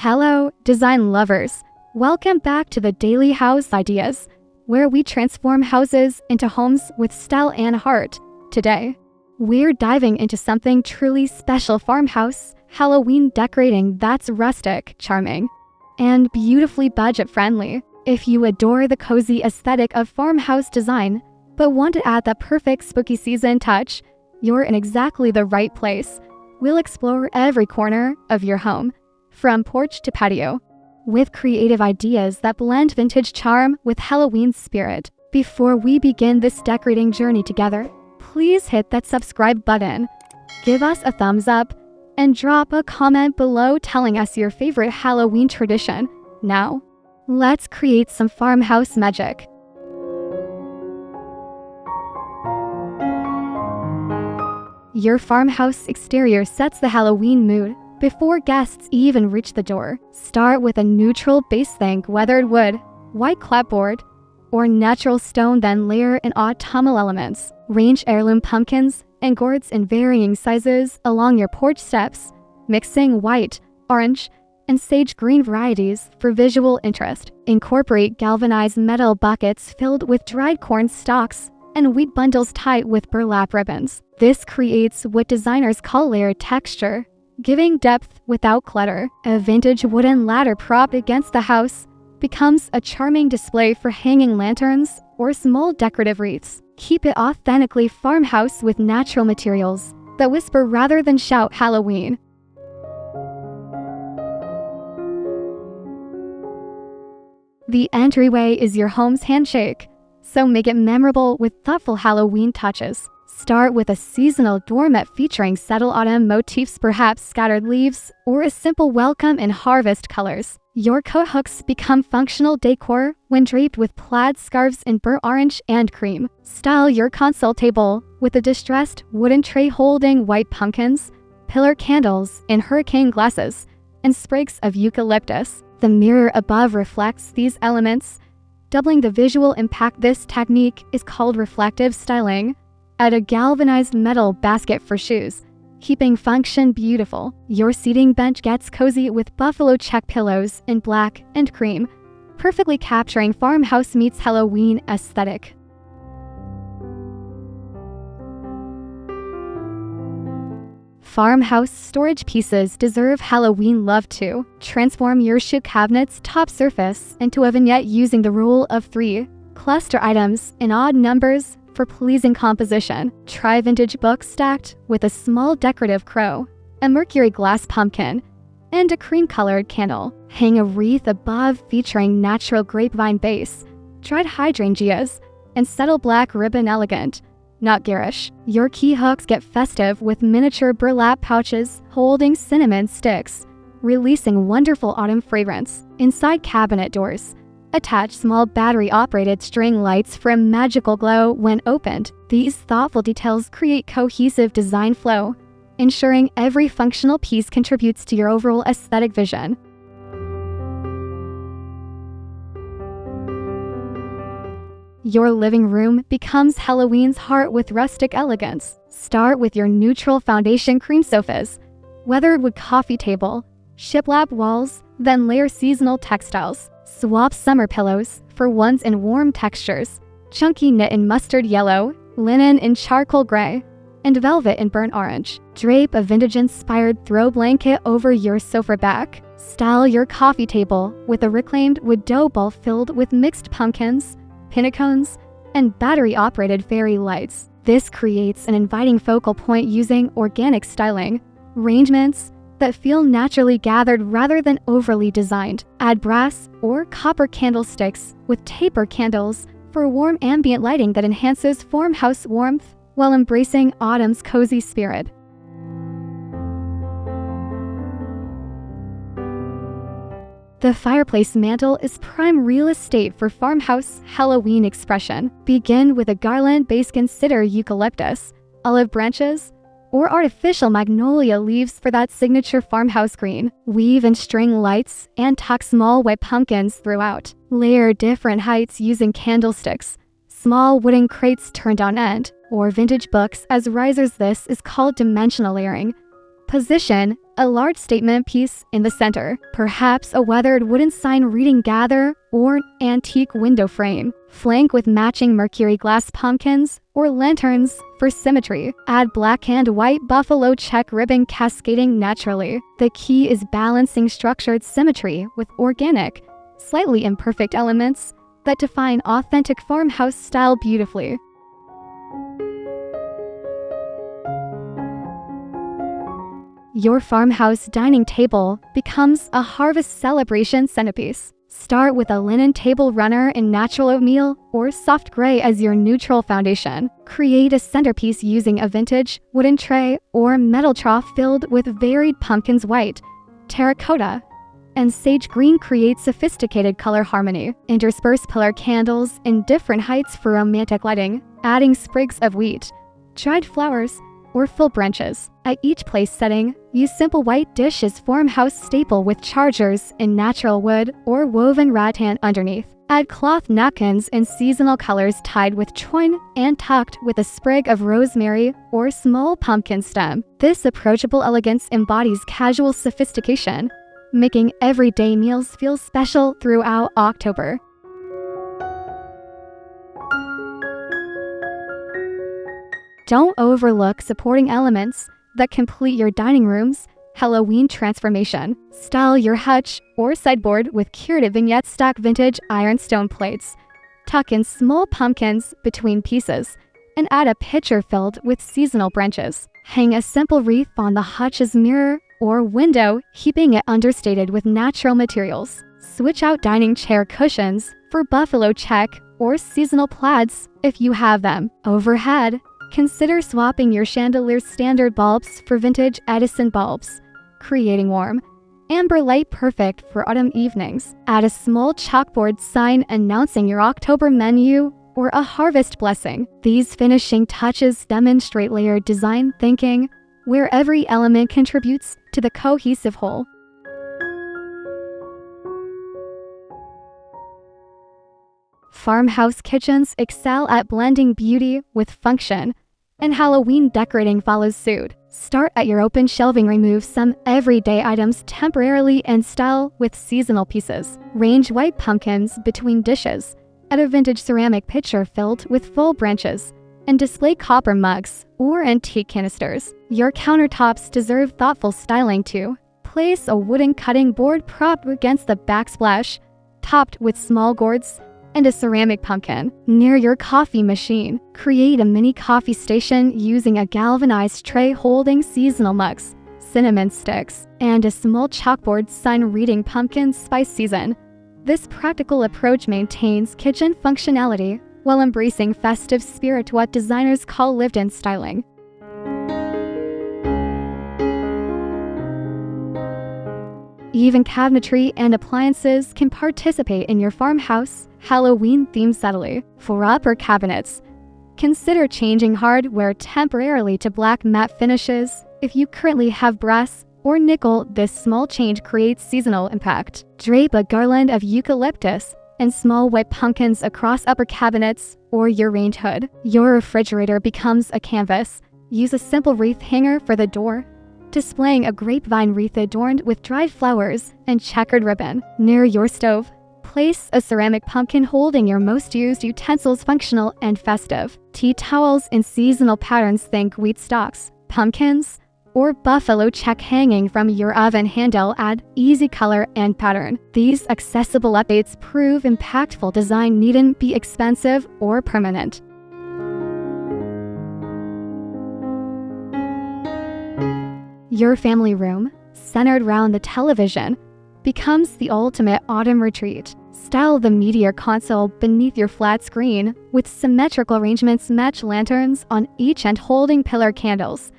Hello, design lovers. Welcome back to the Daily House Ideas, where we transform houses into homes with style and heart. Today, we're diving into something truly special: farmhouse Halloween decorating that's rustic, charming, and beautifully budget-friendly. If you adore the cozy aesthetic of farmhouse design, but want to add that perfect spooky season touch, you're in exactly the right place. We'll explore every corner of your home, from porch to patio, with creative ideas that blend vintage charm with Halloween spirit. Before we begin this decorating journey together, please hit that subscribe button, give us a thumbs up, and drop a comment below telling us your favorite Halloween tradition. Now, let's create some farmhouse magic. Your farmhouse exterior sets the Halloween mood before guests even reach the door. Start with a neutral base. Think weathered wood, white clapboard, or natural stone, then layer in autumnal elements. Range heirloom pumpkins and gourds in varying sizes along your porch steps, mixing white, orange, and sage green varieties for visual interest. Incorporate galvanized metal buckets filled with dried corn stalks and wheat bundles tied with burlap ribbons. This creates what designers call layered texture, giving depth without clutter. A vintage wooden ladder propped against the house becomes a charming display for hanging lanterns or small decorative wreaths. Keep it authentically farmhouse with natural materials that whisper rather than shout Halloween. The entryway is your home's handshake, so make it memorable with thoughtful Halloween touches. Start with a seasonal doormat featuring subtle autumn motifs, perhaps scattered leaves, or a simple welcome in harvest colors. Your coat hooks become functional decor when draped with plaid scarves in burnt orange and cream. Style your console table with a distressed wooden tray holding white pumpkins, pillar candles in hurricane glasses, and sprigs of eucalyptus. The mirror above reflects these elements, doubling the visual impact. This technique is called reflective styling. Add a galvanized metal basket for shoes, keeping function beautiful. Your seating bench gets cozy with buffalo check pillows in black and cream, perfectly capturing farmhouse meets Halloween aesthetic. Farmhouse storage pieces deserve Halloween love too. Transform your shoe cabinet's top surface into a vignette using the rule of 3. Cluster items in odd numbers for pleasing composition. Try vintage books stacked with a small decorative crow, a mercury glass pumpkin, and a cream-colored candle. Hang a wreath above featuring natural grapevine base, dried hydrangeas, and subtle black ribbon. Elegant, not garish. Your key hooks get festive with miniature burlap pouches holding cinnamon sticks, releasing wonderful autumn fragrance. Inside cabinet doors, attach small battery-operated string lights for a magical glow when opened. These thoughtful details create cohesive design flow, ensuring every functional piece contributes to your overall aesthetic vision. Your living room becomes Halloween's heart with rustic elegance. Start with your neutral foundation cream sofas, weathered wood coffee table, shiplap walls, then layer seasonal textiles. Swap summer pillows for ones in warm textures, chunky knit in mustard yellow, linen in charcoal gray, and velvet in burnt orange. Drape a vintage-inspired throw blanket over your sofa back. Style your coffee table with a reclaimed wood dough bowl filled with mixed pumpkins, pinnacones, and battery-operated fairy lights. This creates an inviting focal point using organic styling arrangements that feel naturally gathered rather than overly designed. Add brass or copper candlesticks with taper candles for warm ambient lighting that enhances farmhouse warmth while embracing autumn's cozy spirit. The fireplace mantle is prime real estate for farmhouse Halloween expression. Begin with a garland base. Consider eucalyptus, olive branches, or artificial magnolia leaves for that signature farmhouse green. Weave in string lights and tuck small white pumpkins throughout. Layer different heights using candlesticks, small wooden crates turned on end, or vintage books as risers. This is called dimensional layering. Position a large statement piece in the center, perhaps a weathered wooden sign reading "Gather" or antique window frame. Flank with matching mercury glass pumpkins or lanterns for symmetry. Add black and white buffalo check ribbon cascading naturally. The key is balancing structured symmetry with organic, slightly imperfect elements that define authentic farmhouse style beautifully. Your farmhouse dining table becomes a harvest celebration centerpiece. Start with a linen table runner in natural oatmeal or soft gray as your neutral foundation. Create a centerpiece using a vintage wooden tray or metal trough filled with varied pumpkins. White, terracotta, and sage green create sophisticated color harmony. Intersperse pillar candles in different heights for romantic lighting, adding sprigs of wheat, dried flowers, or full branches. At each place setting, use simple white dishes farmhouse staple with chargers in natural wood or woven rattan underneath. Add cloth napkins in seasonal colors tied with twine and tucked with a sprig of rosemary or small pumpkin stem. This approachable elegance embodies casual sophistication, making everyday meals feel special throughout October. Don't overlook supporting elements that complete your dining room's Halloween transformation. Style your hutch or sideboard with curative vignettes. Stack vintage ironstone plates. Tuck in small pumpkins between pieces and add a pitcher filled with seasonal branches. Hang a simple wreath on the hutch's mirror or window, keeping it understated with natural materials. Switch out dining chair cushions for buffalo check or seasonal plaids if you have them. Overhead, consider swapping your chandelier's standard bulbs for vintage Edison bulbs, creating warm, amber light perfect for autumn evenings. Add a small chalkboard sign announcing your October menu or a harvest blessing. These finishing touches demonstrate layered design thinking, where every element contributes to the cohesive whole. Farmhouse kitchens excel at blending beauty with function, and Halloween decorating follows suit. Start at your open shelving. Remove some everyday items temporarily and style with seasonal pieces. Range white pumpkins between dishes. Add a vintage ceramic pitcher filled with full branches, and display copper mugs or antique canisters. Your countertops deserve thoughtful styling too. Place a wooden cutting board prop against the backsplash, topped with small gourds and a ceramic pumpkin. Near your coffee machine, create a mini coffee station using a galvanized tray holding seasonal mugs, cinnamon sticks, and a small chalkboard sign reading pumpkin spice season. This practical approach maintains kitchen functionality while embracing festive spirit, what designers call lived-in styling. Even cabinetry and appliances can participate in your farmhouse Halloween theme subtly. For upper cabinets, consider changing hardware temporarily to black matte finishes. If you currently have brass or nickel, this small change creates seasonal impact. Drape a garland of eucalyptus and small white pumpkins across upper cabinets or your range hood. Your refrigerator becomes a canvas. Use a simple wreath hanger for the door, displaying a grapevine wreath adorned with dried flowers and checkered ribbon. Near your stove, place a ceramic pumpkin holding your most used utensils, functional and festive. Tea towels in seasonal patterns, think wheat stalks, pumpkins, or buffalo check hanging from your oven handle add easy color and pattern. These accessible updates prove impactful. Design needn't be expensive or permanent. Your family room, centered around the television, becomes the ultimate autumn retreat. Style the media console beneath your flat screen with symmetrical arrangements. Match lanterns on each end holding pillar candles,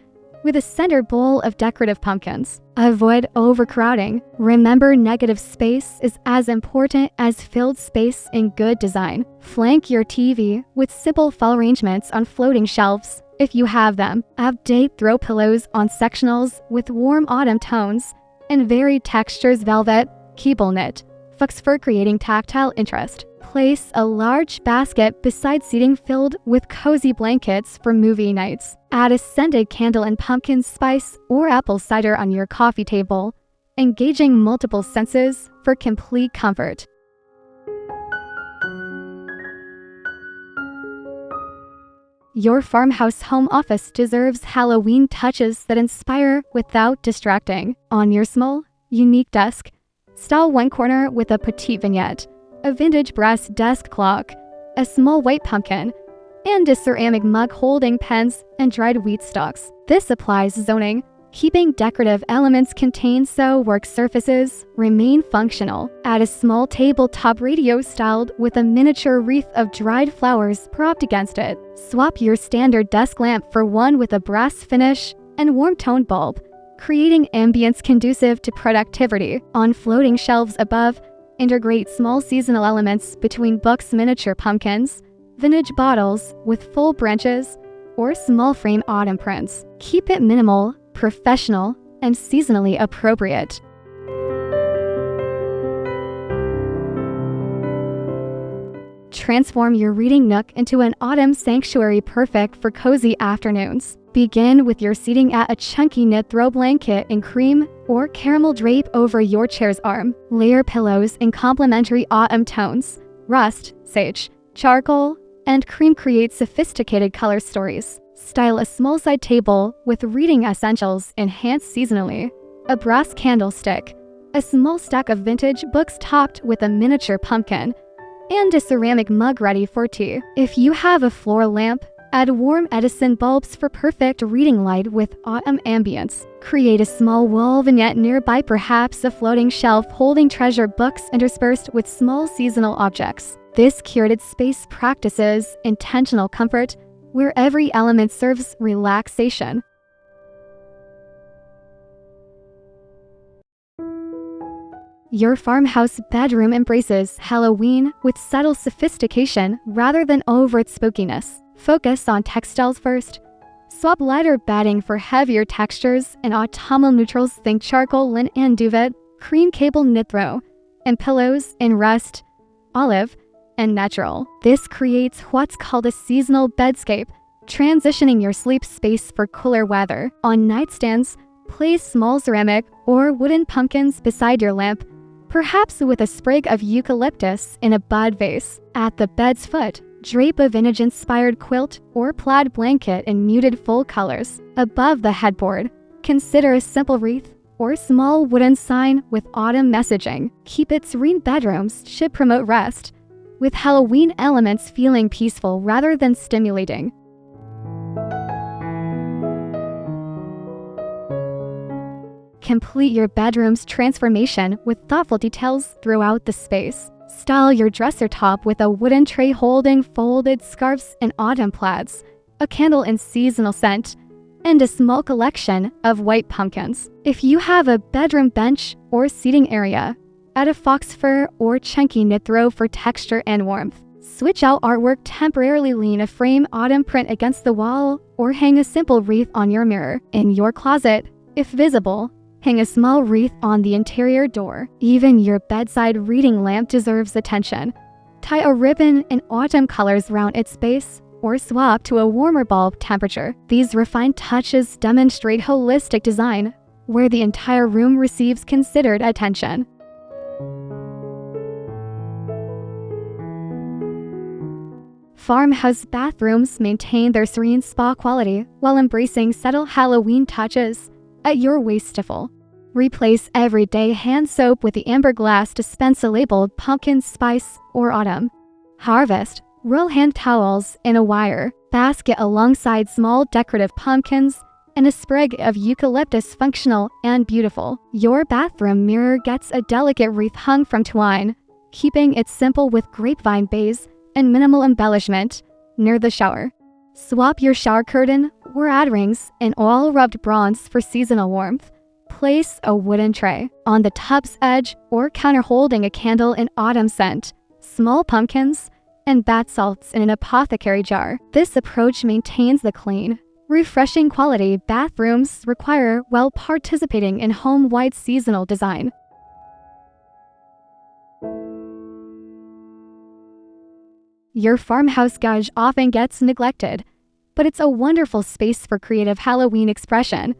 with a center bowl of decorative pumpkins. Avoid overcrowding. Remember, negative space is as important as filled space in good design. Flank your TV with simple fall arrangements on floating shelves if you have them. Update throw pillows on sectionals with warm autumn tones and varied textures: velvet, cable knit, fox fur, creating tactile interest. Place a large basket beside seating filled with cozy blankets for movie nights. Add a scented candle and pumpkin spice or apple cider on your coffee table, engaging multiple senses for complete comfort. Your farmhouse home office deserves Halloween touches that inspire without distracting. On your small, unique desk, style one corner with a petite vignette, a vintage brass desk clock, a small white pumpkin, and a ceramic mug holding pens and dried wheat stalks. This applies zoning, keeping decorative elements contained so work surfaces remain functional. Add a small tabletop radio styled with a miniature wreath of dried flowers propped against it. Swap your standard desk lamp for one with a brass finish and warm-toned bulb, creating ambience conducive to productivity. On floating shelves above, integrate small seasonal elements between books, miniature pumpkins, vintage bottles with full branches, or small frame autumn prints. Keep it minimal, professional, and seasonally appropriate. Transform your reading nook into an autumn sanctuary perfect for cozy afternoons. Begin with your seating at a chunky knit throw blanket in cream or caramel drape over your chair's arm. Layer pillows in complementary autumn tones. Rust, sage, charcoal, and cream create sophisticated color stories. Style a small side table with reading essentials enhanced seasonally. A brass candlestick, a small stack of vintage books topped with a miniature pumpkin, and a ceramic mug ready for tea. If you have a floor lamp, add warm Edison bulbs for perfect reading light with autumn ambience. Create a small wall vignette nearby, perhaps a floating shelf holding treasure books interspersed with small seasonal objects. This curated space practices intentional comfort, where every element serves relaxation. Your farmhouse bedroom embraces Halloween with subtle sophistication rather than overt spookiness. Focus on textiles first. Swap lighter bedding for heavier textures and autumnal neutrals. Think charcoal, linen, and duvet, cream cable knit throw, and pillows in rust, olive, and natural. This creates what's called a seasonal bedscape, transitioning your sleep space for cooler weather. On nightstands, place small ceramic or wooden pumpkins beside your lamp, perhaps with a sprig of eucalyptus in a bud vase. At the bed's foot, drape a vintage-inspired quilt or plaid blanket in muted full colors. Above the headboard, consider a simple wreath or small wooden sign with autumn messaging. Keep it serene. Bedrooms should promote rest, with Halloween elements feeling peaceful rather than stimulating. Complete your bedroom's transformation with thoughtful details throughout the space. Style your dresser top with a wooden tray holding folded scarves and autumn plaids, a candle in seasonal scent, and a small collection of white pumpkins. If you have a bedroom bench or seating area, add a fox fur or chunky knit throw for texture and warmth. Switch out artwork temporarily. Lean a frame autumn print against the wall or hang a simple wreath on your mirror. In your closet, if visible, hang a small wreath on the interior door. Even your bedside reading lamp deserves attention. Tie a ribbon in autumn colors around its base or swap to a warmer bulb temperature. These refined touches demonstrate holistic design, where the entire room receives considered attention. Farmhouse bathrooms maintain their serene spa quality while embracing subtle Halloween touches at your wasteful. Replace everyday hand soap with the amber glass dispenser labeled pumpkin spice or autumn. Harvest roll hand towels in a wire basket alongside small decorative pumpkins and a sprig of eucalyptus. Functional and beautiful. Your bathroom mirror gets a delicate wreath hung from twine, keeping it simple with grapevine baize and minimal embellishment near the shower. Swap your shower curtain or add rings in oil-rubbed bronze for seasonal warmth. Place a wooden tray on the tub's edge or counter holding a candle in autumn scent, small pumpkins, and bath salts in an apothecary jar. This approach maintains the clean, refreshing quality bathrooms require while participating in home-wide seasonal design. Your farmhouse garage often gets neglected, but it's a wonderful space for creative Halloween expression,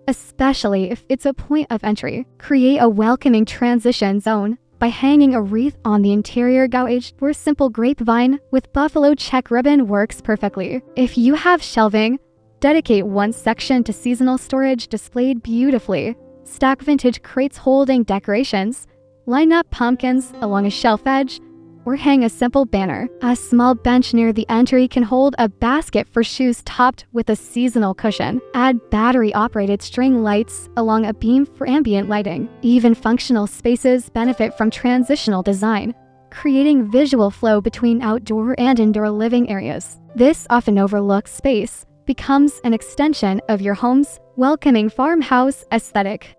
especially if it's a point of entry. Create a welcoming transition zone by hanging a wreath on the interior garage or simple grapevine with buffalo check ribbon works perfectly. If you have shelving, dedicate one section to seasonal storage displayed beautifully. Stack vintage crates holding decorations, line up pumpkins along a shelf edge, or hang a simple banner. A small bench near the entry can hold a basket for shoes topped with a seasonal cushion. Add battery-operated string lights along a beam for ambient lighting. Even functional spaces benefit from transitional design, creating visual flow between outdoor and indoor living areas. This often overlooked space becomes an extension of your home's welcoming farmhouse aesthetic.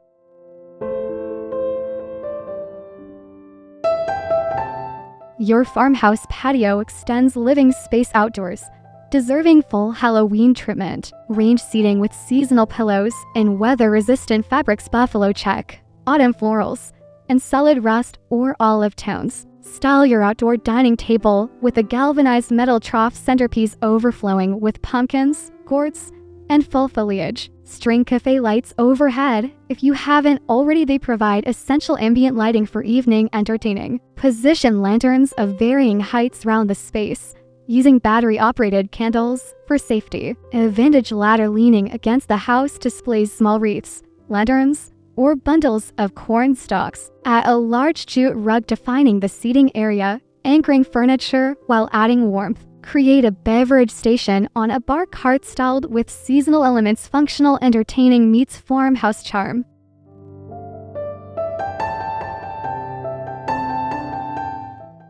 Your farmhouse patio extends living space outdoors, deserving full Halloween treatment. Range seating with seasonal pillows and weather-resistant fabrics buffalo check, autumn florals, and solid rust or olive tones. Style your outdoor dining table with a galvanized metal trough centerpiece overflowing with pumpkins, gourds, and full foliage. String cafe lights overhead. If you haven't already, they provide essential ambient lighting for evening entertaining. Position lanterns of varying heights around the space, using battery-operated candles for safety. A vintage ladder leaning against the house displays small wreaths, lanterns, or bundles of corn stalks. Add a large jute rug defining the seating area, anchoring furniture while adding warmth. Create a beverage station on a bar cart styled with seasonal elements. Functional entertaining meets farmhouse charm.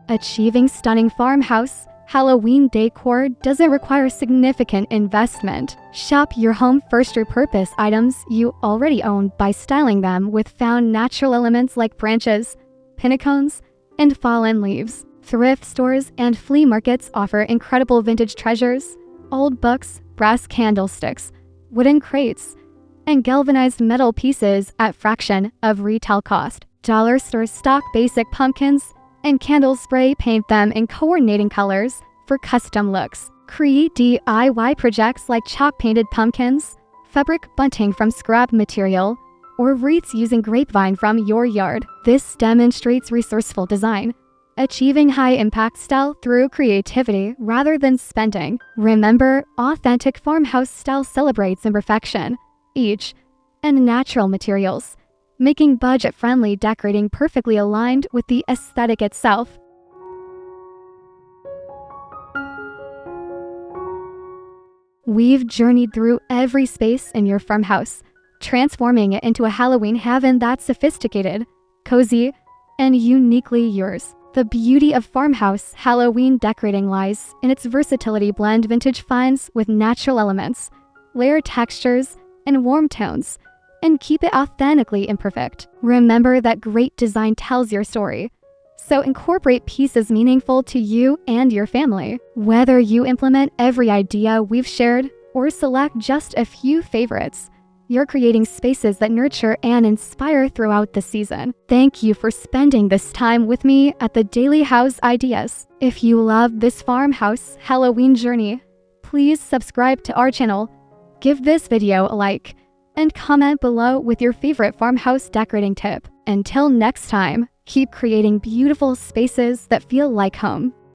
Achieving stunning farmhouse Halloween decor doesn't require significant investment. Shop your home first repurpose items you already own by styling them with found natural elements like branches, pinnacones, and fallen leaves. Thrift stores and flea markets offer incredible vintage treasures, old books, brass candlesticks, wooden crates, and galvanized metal pieces at fraction of retail cost. Dollar stores stock basic pumpkins and candles, spray paint them in coordinating colors for custom looks. Create DIY projects like chalk painted pumpkins, fabric bunting from scrap material, or wreaths using grapevine from your yard. This demonstrates resourceful design, achieving high-impact style through creativity rather than spending. Remember, authentic farmhouse style celebrates imperfection, age, and natural materials, making budget-friendly decorating perfectly aligned with the aesthetic itself. We've journeyed through every space in your farmhouse, transforming it into a Halloween heaven that's sophisticated, cozy, and uniquely yours. The beauty of farmhouse Halloween decorating lies in its versatility. Blend vintage finds with natural elements, layer textures, and warm tones, and keep it authentically imperfect. Remember that great design tells your story, so incorporate pieces meaningful to you and your family. Whether you implement every idea we've shared or select just a few favorites, you're creating spaces that nurture and inspire throughout the season. Thank you for spending this time with me at the Daily House Ideas. If you love this farmhouse Halloween journey, please subscribe to our channel, give this video a like, and comment below with your favorite farmhouse decorating tip. Until next time, keep creating beautiful spaces that feel like home.